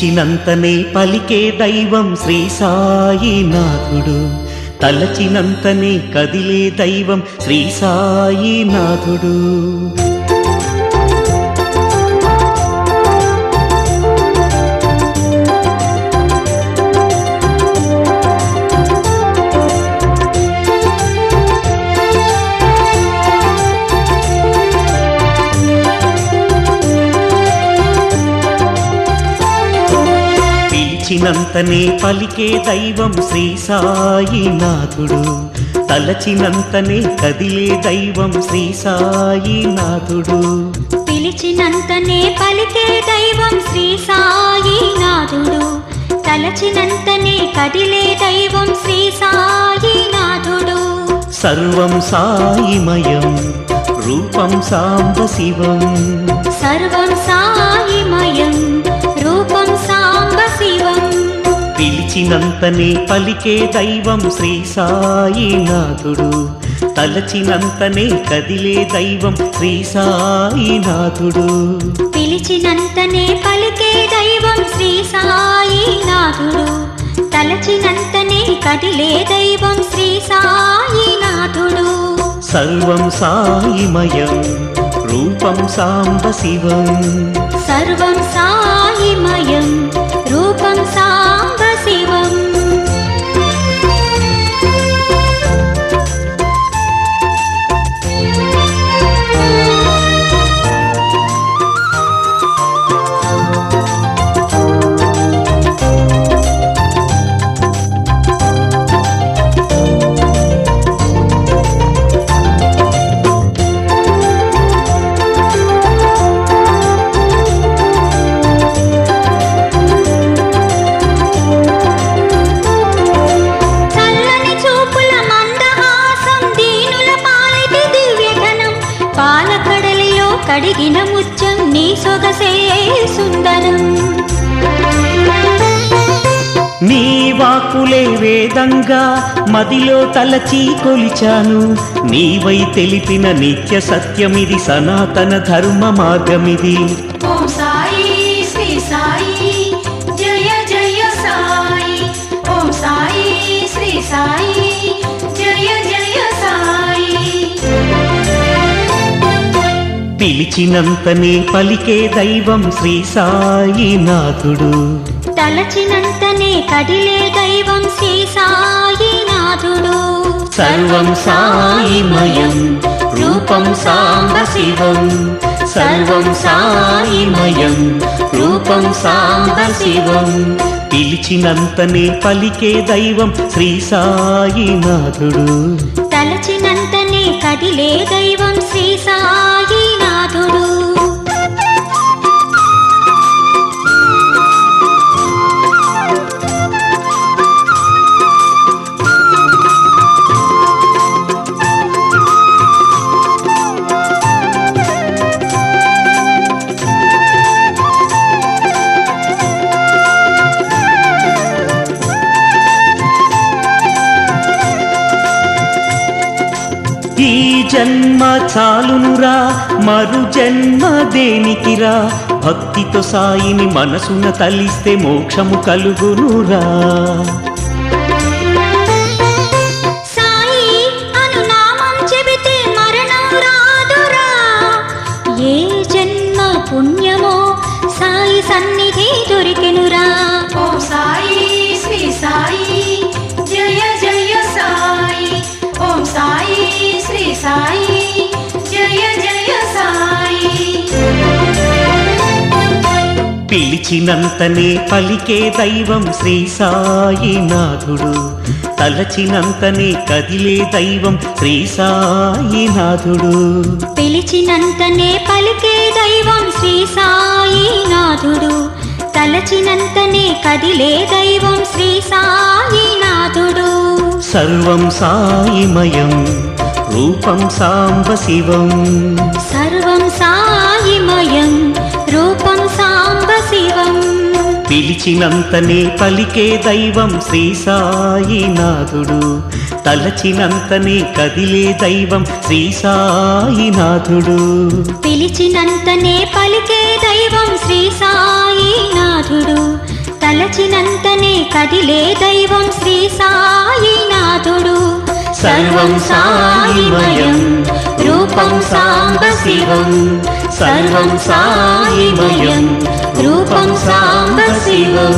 పిలిచినంతనే పలికే దైవం శ్రీ సాయినాథుడు, తలచినంతనే కదిలే దైవం శ్రీ సాయినాథుడు. పిలిచినంతనే పలికే దైవం శ్రీ సాయినాథుడు, తలచినంతనే కదిలే దైవం శ్రీ సాయినాథుడు. పిలిచినంతనే పలికే దైవం శ్రీ సాయినాథుడు, తలచినంతనే కదిలే దైవం శ్రీ సాయినాథుడు. సర్వం సాయిమయం రూపం సాంబ శివం, సర్వం సాయిమయం రూపం సాంబ శివం. పిలిచినంతనే పలికే దైవం శ్రీ సాయినాథుడు, తలచినంతనే కదిలే దైవం శ్రీ సాయినాథుడు. పిలిచినంతనే పలికే దైవం శ్రీ సాయినాథుడు, తలచినంతనే కదిలే దైవం శ్రీ సాయినాథుడు. సర్వం సాయిమయం రూపం సాంబ శివం, సర్వం సాయిమయం రూపం సాంబ శివం. కడిగిన ముత్యం నీ సొగసే సుందరం, నీ వాక్కులే వేదంగా మదిలో తలచి కొలిచాను. నీవై తెలిపిన నిత్య సత్యమిది, సనాతన ధర్మ మార్గమిది. ఓం సాయి శ్రీ సాయి జయ జయ సాయి, ఓం సాయి శ్రీ సాయి జయ జయ సాయి. పిలిచినంతనే పలికే దైవం శ్రీ సాయినాథుడు, తలచినంతనే కదిలే దైవం శ్రీ సాయినాథుడు. సర్వం సాయిమయం రూపం సాంబ శివం, సర్వం సాయిమయం రూపం సాంబ శివం. పిలిచినంతనే పలికే దైవం శ్రీ సాయినాథుడు, తలచినంతనే కదిలే దైవం శ్రీ సాయినాథుడు. ఈ జన్మ చాలునురా, మరు జన్మ దేనికిరా, భక్తితో సాయిని మనసున తలిస్తే మోక్షము కలుగునురా. సాయి అను నామం చెబితే మరణం రాదురా, ఏ జన్మ పుణ్యమో సాయి సన్నిధి దొరికెనురా. ఓం సాయి శ్రీ సాయి జయ జయ సాయి, ఓం సాయి శ్రీ సాయి జయ జయ సాయి. పిలిచినంతనే పలికే దైవం శ్రీ సాయినాథుడు, తలచినంతనే కదిలే దైవం శ్రీ సాయినాథుడు. పిలిచినంతనే పలికే దైవం శ్రీ సాయినాథుడు, తలచినంతనే కదిలే దైవం శ్రీ సాయినాథుడు. సర్వం సాయిమయం రూపం సాంబ శివం, సర్వం సాయిమయం రూపం సాంబ శివం. పిలిచినంతనే పలికే దైవం శ్రీ సాయినాథుడు తలచినంతనే కదిలే దైవం శ్రీ సాయినాథుడు పిలిచినంతనే పలికే దైవం శ్రీ సాయినాథుడు తలచినంతనే కదిలే దైవం శ్రీ సాయినాథుడు సర్వం సాయిమయం రూపం సాంబ శివం సర్వం సాయిమయం రూపం సాంబ శివం